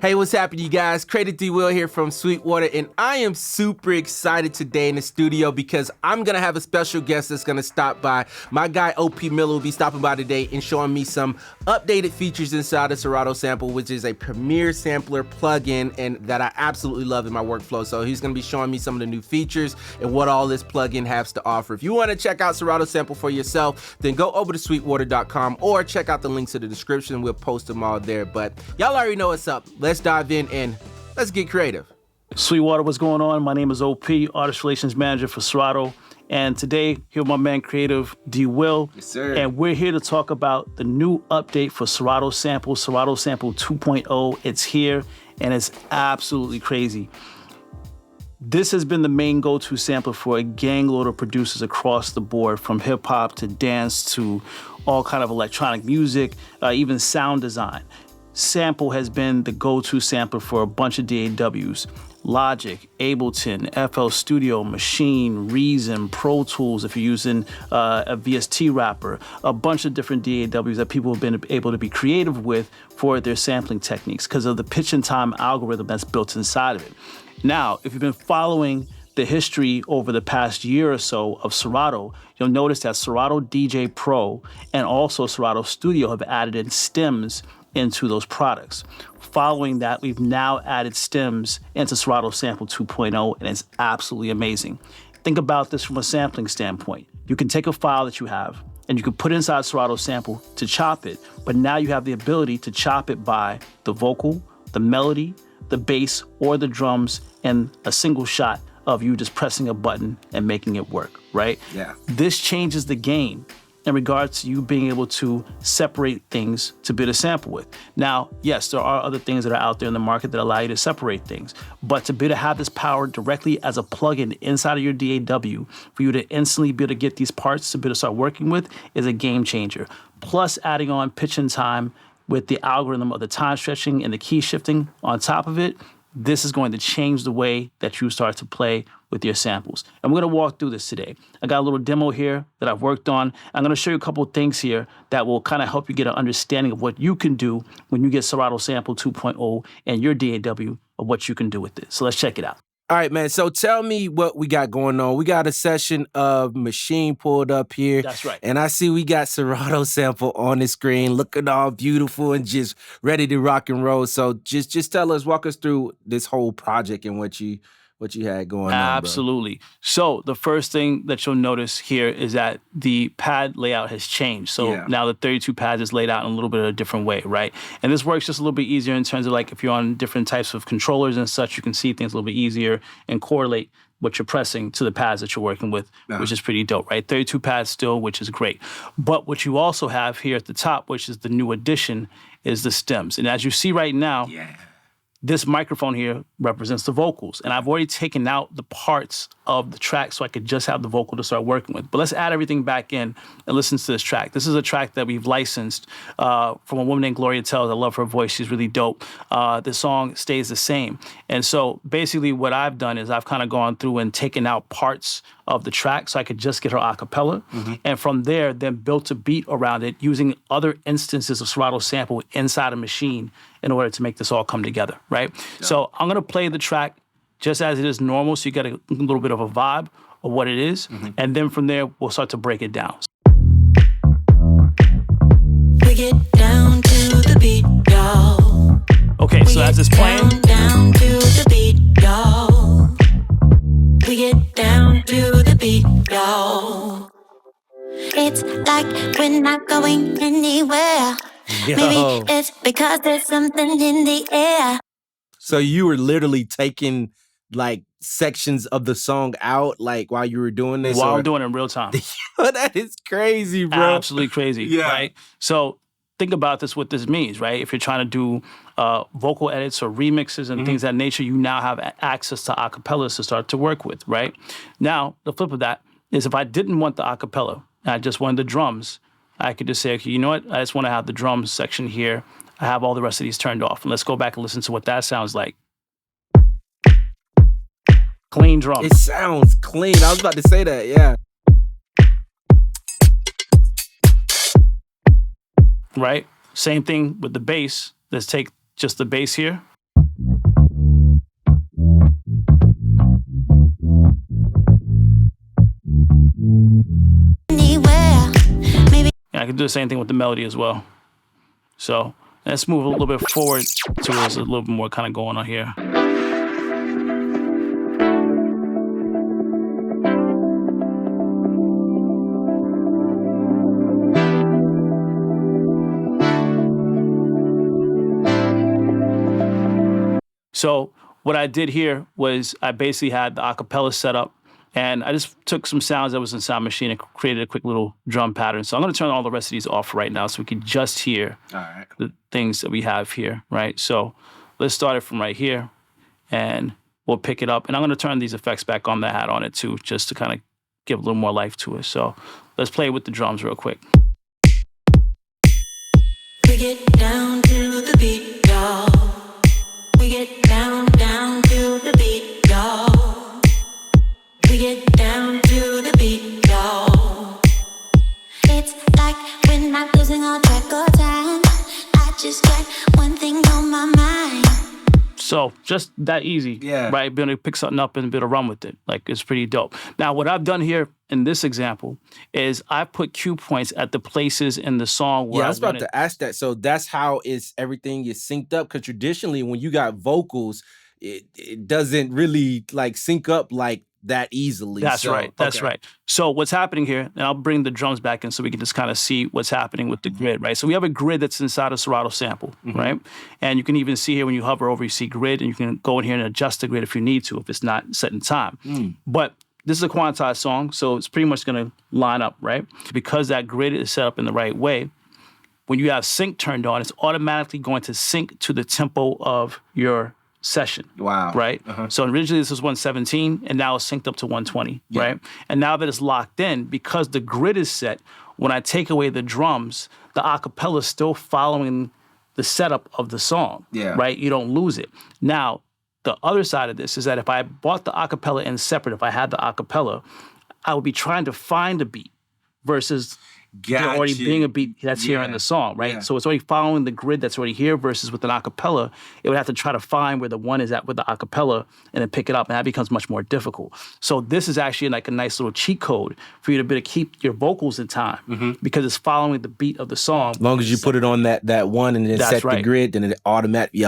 Hey, what's happening, you guys? Creative D Will here from Sweetwater, and I am super excited today in the studio because I'm gonna have a special guest that's gonna stop by. My guy OP Miller will be stopping by today and showing me some updated features inside of Serato Sample, which is a premier sampler plugin and that I absolutely love in my workflow. So he's gonna be showing me some of the new features and what all this plugin has to offer. If you wanna check out Serato Sample for yourself, then go over to sweetwater.com or check out the links in the description. We'll post them all there. But y'all already know what's up. Let's dive in and let's get creative. Sweetwater, what's going on? My name is OP, Artist Relations Manager for Serato. And today, here with my man, Creative D Will. Yes, sir. And we're here to talk about the new update for Serato Sample 2.0. It's here, and it's absolutely crazy. This has been the main go-to sampler for a gangload of producers across the board, from hip-hop to dance to all kind of electronic music, even sound design. Sample has been the go-to sampler for a bunch of DAWs. Logic, Ableton, FL Studio, Machine, Reason, Pro Tools, if you're using a VST wrapper, a bunch of different DAWs that people have been able to be creative with for their sampling techniques because of the pitch and time algorithm that's built inside of it. Now, if you've been following the history over the past year or so of Serato, you'll notice that Serato DJ Pro and also Serato Studio have added in stems into those products. Following that, we've now added stems into Serato Sample 2.0, and it's absolutely amazing. Think about this from a sampling standpoint. You can take a file that you have, and you can put it inside Serato Sample to chop it, but now you have the ability to chop it by the vocal, the melody, the bass, or the drums in a single shot of you just pressing a button and making it work, right? Yeah. This changes the game in regards to you being able to separate things to be able to sample with. Now, yes, there are other things that are out there in the market that allow you to separate things, but to be able to have this power directly as a plugin inside of your DAW, for you to instantly be able to get these parts to be able to start working with, is a game changer. Plus adding on pitch and time with the algorithm of the time stretching and the key shifting on top of it, this is going to change the way that you start to play with your samples. And we're gonna walk through this today. I got a little demo here that I've worked on. I'm gonna show you a couple of things here that will kind of help you get an understanding of what you can do when you get Serato Sample 2.0 and your DAW, of what you can do with it. So let's check it out. All right, man. So tell me what we got going on. We got a session of Machine pulled up here. That's right. And I see we got Serato Sample on the screen, looking all beautiful and just ready to rock and roll. So just tell us, walk us through this whole project and what you had going on, Absolutely. bro. So the first thing that you'll notice here is that the pad layout has changed. So now the 32 pads is laid out in a little bit of a different way, right? And this works just a little bit easier in terms of, like, if you're on different types of controllers and such, you can see things a little bit easier and correlate what you're pressing to the pads that you're working with, which is pretty dope, right? 32 pads still, which is great. But what you also have here at the top, which is the new addition, is the stems. And as you see right now, this microphone here represents the vocals. And I've already taken out the parts of the track so I could just have the vocal to start working with. But let's add everything back in and listen to this track. This is a track that we've licensed from a woman named Gloria Tells. I love her voice. She's really dope. The song stays the same. And so basically what I've done is I've kind of gone through and taken out parts of the track so I could just get her a cappella. And from there, then built a beat around it using other instances of Serato Sample inside a Machine in order to make this all come together, right? So I'm gonna play the track just as it is normal, so you get a little bit of a vibe of what it is. And then from there, we'll start to break it down. We get down to the beat, y'all. Okay, so as it's playing, Down to the beat, y'all. We get down to the beat, y'all. It's like we're not going anywhere. Maybe it's because there's something in the air. So you were literally taking like sections of the song out, like while you were doing this? while I'm doing it in real time. That is crazy, bro. Absolutely crazy, right? So think about this, what this means, right? If you're trying to do vocal edits or remixes and things of that nature, you now have access to acapellas to start to work with, right? Now, the flip of that is if I didn't want the acapella, and I just wanted the drums, I could just say, okay, you know what? I just want to have the drums section here. I have all the rest of these turned off. And let's go back and listen to what that sounds like. Clean drum. It sounds clean. I was about to say that, yeah. Right? Same thing with the bass. Let's take just the bass here. And I can do the same thing with the melody as well. So let's move a little bit forward to there's a little bit more kind of going on here. So what I did here was I basically had the acapella set up, and I just took some sounds that was in Sound Machine and created a quick little drum pattern. So I'm going to turn all the rest of these off right now so we can just hear the things that we have here, right? So let's start it from right here, and we'll pick it up. And I'm going to turn these effects back on that had on it too, just to kind of give a little more life to it. So let's play with the drums real quick. We get down to the beat, y'all. We get down, down to the beat, y'all. We get down to the beat, y'all. It's like when I'm losing all track of time. I just got one thing on my mind. So just that easy, right? Being able to pick something up and be able to run with it. Like, it's pretty dope. Now, what I've done here in this example is I've put cue points at the places in the song where I was about to ask that. So that's how everything is synced up? Because traditionally, when you got vocals, it doesn't really like sync up like that easily. That's right. That's right. So what's happening here, and I'll bring the drums back in so we can just kind of see what's happening with the grid, right? So we have a grid that's inside of Serato Sample, right? And you can even see here when you hover over, you see grid, and you can go in here and adjust the grid if you need to, if it's not set in time. But this is a quantized song, so it's pretty much going to line up, right? Because that grid is set up in the right way, when you have sync turned on, it's automatically going to sync to the tempo of your session. Wow. Right? So originally this was 117, and now it's synced up to 120, right? And now that it's locked in, because the grid is set, when I take away the drums, the acapella is still following the setup of the song, right? You don't lose it. Now, the other side of this is that if I bought the acapella in separate, if I had the acapella, I would be trying to find a beat versus there already being a beat that's here in the song, right? So it's already following the grid that's already here versus with an acapella, it would have to try to find where the one is at with the acapella and then pick it up, and that becomes much more difficult. So this is actually like a nice little cheat code for you to be able to keep your vocals in time because it's following the beat of the song. As long as you put it on that one and then set the grid, then it automatically,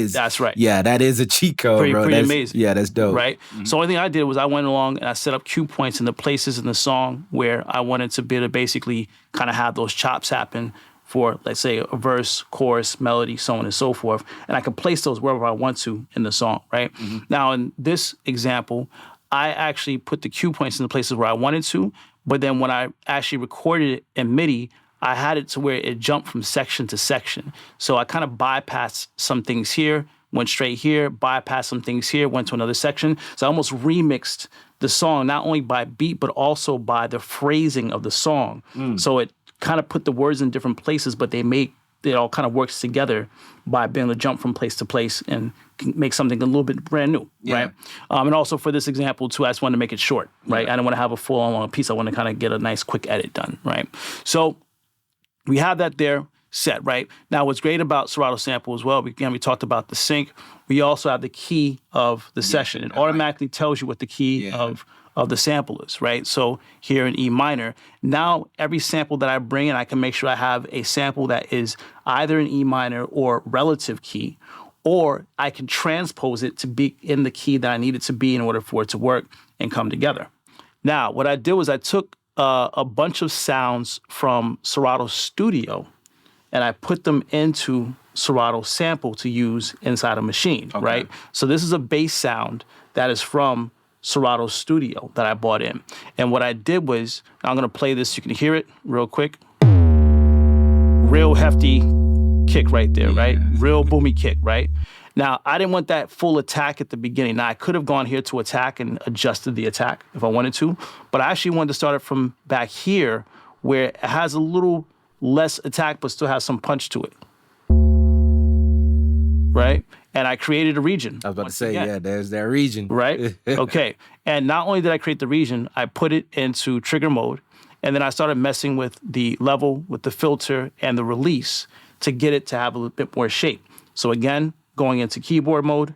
that's right. Yeah, that is a cheat code, bro. Pretty amazing. Yeah, that's dope. Right? So the only thing I did was I went along and I set up cue points in the places in the song where I wanted to be able to basically kind of have those chops happen for, let's say, a verse, chorus, melody, so on and so forth. And I can place those wherever I want to in the song, right? Now, in this example, I actually put the cue points in the places where I wanted to, but then when I actually recorded it in MIDI, I had it to where it jumped from section to section. So I kind of bypassed some things here, went straight here, bypassed some things here, went to another section. So I almost remixed the song, not only by beat, but also by the phrasing of the song. So it kind of put the words in different places, but it all kind of works together by being able to jump from place to place and make something a little bit brand new, right? And also for this example too, I just wanted to make it short, right? I didn't want to have a full-on piece. I want to kind of get a nice quick edit done, right? So we have that there set, right? Now, what's great about Serato Sample as well, we talked about the sync. We also have the key of the session. It automatically tells you what the key of the sample is, right? So here in E minor, now every sample that I bring in, I can make sure I have a sample that is either in E minor or relative key, or I can transpose it to be in the key that I need it to be in order for it to work and come together. Now, what I did was I took a bunch of sounds from Serato Studio and I put them into Serato Sample to use inside a machine, right? So this is a bass sound that is from Serato Studio that I bought in. And what I did was, I'm gonna play this, you can hear it real quick. Real hefty kick right there, right? Real boomy kick, right? Now, I didn't want that full attack at the beginning. Now, I could have gone here to attack and adjusted the attack if I wanted to, but I actually wanted to start it from back here where it has a little less attack, but still has some punch to it, right? And I created a region. I was about to say, there's that region. Right? Okay. And not only did I create the region, I put it into trigger mode, and then I started messing with the level, with the filter, and the release to get it to have a little bit more shape. So again, going into keyboard mode,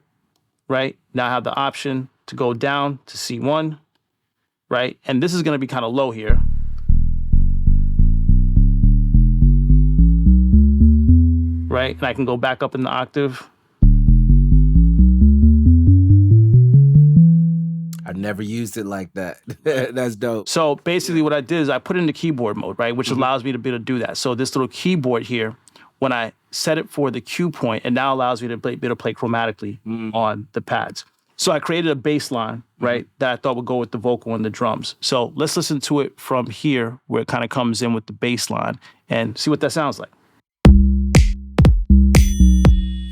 right? Now I have the option to go down to C1, right? And this is gonna be kind of low here. right? And I can go back up in the octave. I've never used it like that. That's dope. So basically what I did is I put it into keyboard mode, right? Which allows me to be able to do that. So this little keyboard here, when I set it for the cue point, it now allows me to be able to play chromatically on the pads. So I created a bass line, right, that I thought would go with the vocal and the drums. So let's listen to it from here, where it kind of comes in with the bass line, and see what that sounds like.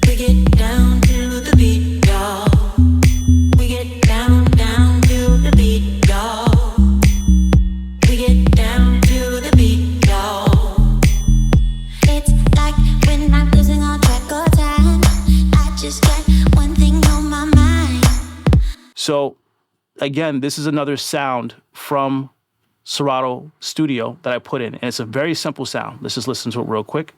We get down to the beat, y'all. We get down to the beat, y'all. We get down to the beat, y'all. It's like when I'm losing all track of time. I just got one thing on my mind. So again, this is another sound from Serato Studio that I put in, and it's a very simple sound. Let's just listen to it real quick.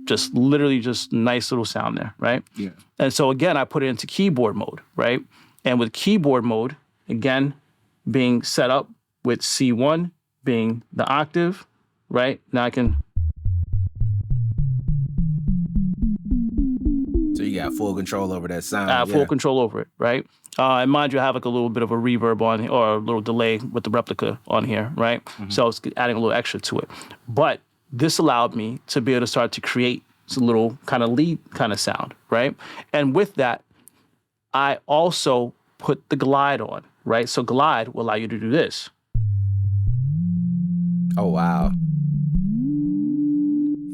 Just literally just nice little sound there, right? Yeah. And so again, I put it into keyboard mode, right? And with keyboard mode, again, being set up with C1 being the octave, right? Now I can... So you got full control over that sound. I have full control over it, right? And mind you, I have like a little bit of a reverb on here, or a little delay with the replica on here, right? So it's adding a little extra to it. But this allowed me to be able to start to create a little kind of lead kind of sound, right? And with that, I also put the glide on, right? So glide will allow you to do this. Oh, wow.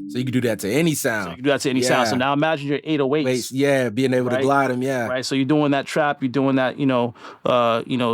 So you can do that to any sound. So you can do that to any sound. So now imagine your 808s. Wait, yeah, being able to glide them, yeah. Right, so you're doing that trap, you're doing that,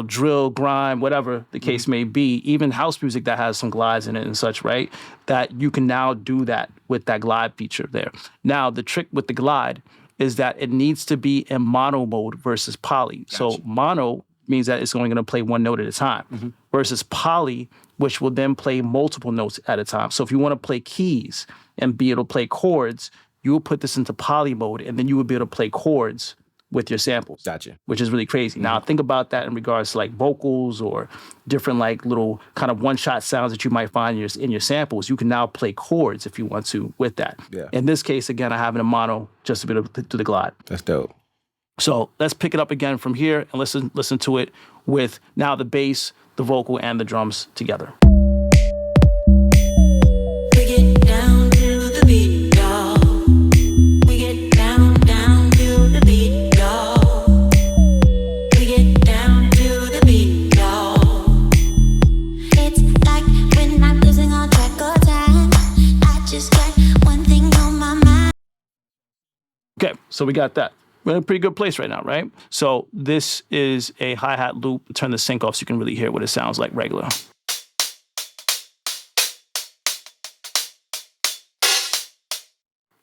drill, grime, whatever the case may be, even house music that has some glides in it and such, right? That you can now do that with that glide feature there. Now, the trick with the glide is that it needs to be in mono mode versus poly. Gotcha. So mono means that it's only going to play one note at a time, versus poly, which will then play multiple notes at a time. So if you want to play keys and be able to play chords, you will put this into poly mode, and then you would be able to play chords with your samples. Gotcha. Which is really crazy. Now think about that in regards to like vocals or different like little kind of one-shot sounds that you might find in your samples. You can now play chords if you want to with that. Yeah. In this case, again, I have it in mono just to be able to do the glide. That's dope. So let's pick it up again from here and listen to it with now the bass, the vocal, and the drums together. We get down to the beat, y'all. We get down to the beat, y'all. We get down to the beat, y'all. It's like when I'm losing all track of time. I just got one thing on my mind. Okay, so we got that. We're in a pretty good place right now, right? So this is a hi-hat loop. Turn the sync off so you can really hear what it sounds like regular.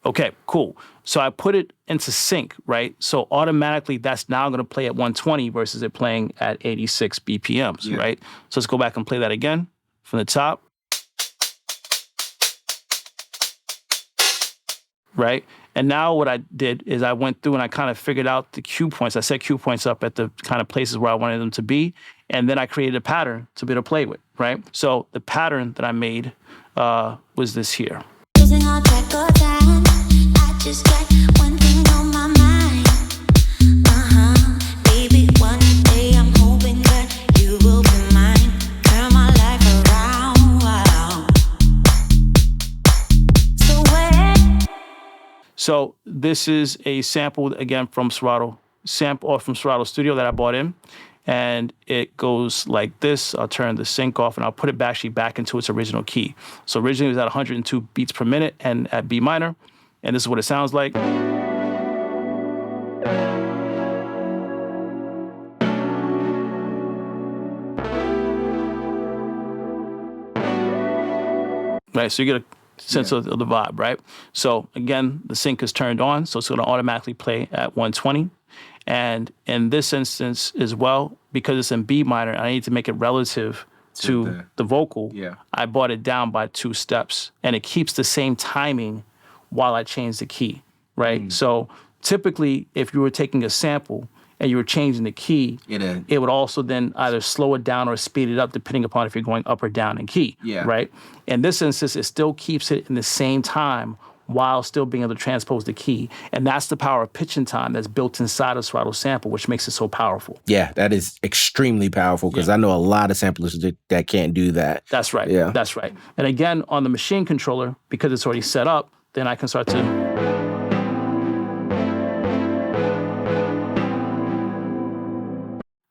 Okay, cool. So I put it into sync, right? So automatically that's now going to play at 120 versus it playing at 86 BPMs, right? So let's go back and play that again from the top. Right? And now what I did is I went through and I kind of figured out the cue points. I set cue points up at the kind of places where I wanted them to be. And then I created a pattern to be able to play with, right? So the pattern that I made was this here. Losing all track of time. I just got one thing on my mind. Maybe one day I'm hoping that you will be mine. Turn my life around. Wow. So where? So this is a sample again from Serato Studio that I bought in, and it goes like this. I'll turn the sync off and I'll put it actually back into its original key. So originally it was at 102 beats per minute and at B minor, and this is what it sounds like. Right, so you get a sense of the vibe, right? So again, the sync is turned on, so it's going to automatically play at 120. And in this instance as well, because it's in B minor, I need to make it relative to the vocal. Yeah. I brought it down by 2 steps, and it keeps the same timing while I change the key, right? So typically, if you were taking a sample and you were changing the key, it would also then either slow it down or speed it up depending upon if you're going up or down in key, right? In this instance, it still keeps it in the same time while still being able to transpose the key. And that's the power of pitch and time that's built inside of Serato Sample, which makes it so powerful. Yeah, that is extremely powerful because I know a lot of samplers that can't do that. That's right. Yeah. That's right. And again, on the machine controller, because it's already set up, then I can start to...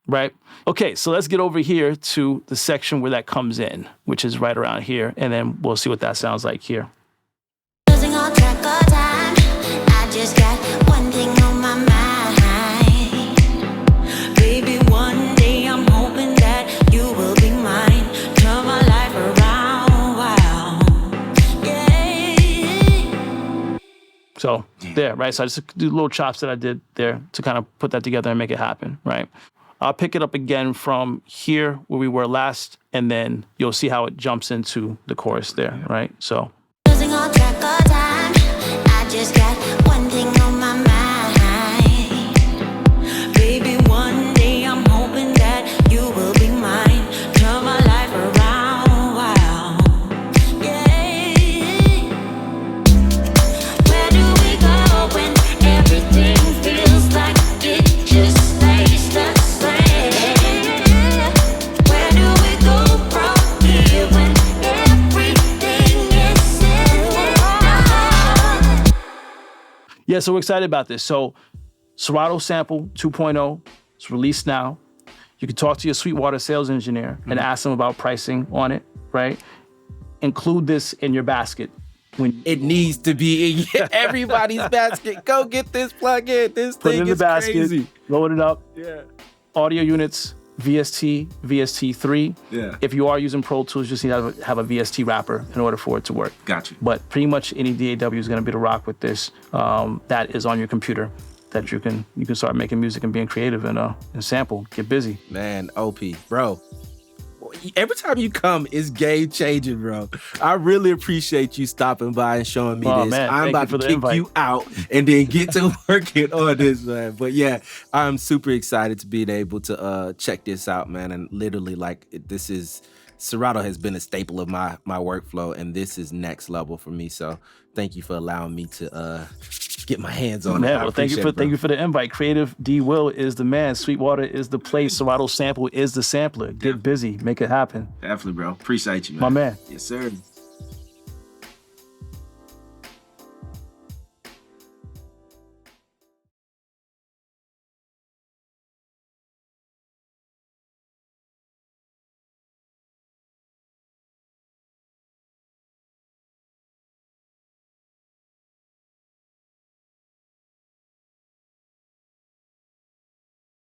Right? Okay, so let's get over here to the section where that comes in, which is right around here, and then we'll see what that sounds like here. Losing all track of time. I just got one thing on my mind. Baby, one day I'm hoping that you will be mine. Turn my life around, wow. Yeah. So there, right? So I just do little chops that I did there to kind of put that together and make it happen, right? I'll pick it up again from here where we were last, and then you'll see how it jumps into the chorus there, right? So. Losing all track of time. I just got one thing on my mind. Baby, one day I'm hoping that you will be mine. Turn my life around, wow. Yeah. Where do we go when everything feels like it just stays the same? Where do we go from here when everything is Yeah, so we're excited about this. So Serato Sample 2.0 is released now. You can talk to your Sweetwater sales engineer and ask them about pricing on it, right? Include this in your basket. When it needs to be in everybody's basket. Go get this plugin. This put thing it in the is basket, crazy. load it up. Yeah. Audio units, VST, VST3. Yeah. If you are using Pro Tools, you just need to have a VST wrapper in order for it to work. Got you. But pretty much any DAW is going to be the rock with this. That is on your computer that you can start making music and being creative and sample. Get busy. Man, OP, bro. Every time you come, it's game changing, bro. I really appreciate you stopping by and showing me this. Man, I'm about to kick you out and then get to working on this, man. But yeah, I'm super excited to be able to check this out, man. And literally, like, this is Serato has been a staple of my workflow, and this is next level for me. So thank you for allowing me to get my hands on it. Well, thank you for the invite. Creative D Will is the man. Sweetwater is the place. Serato Sample is the sampler. Get busy, make it happen. Definitely, bro. Appreciate you, man. My man. Yes, sir.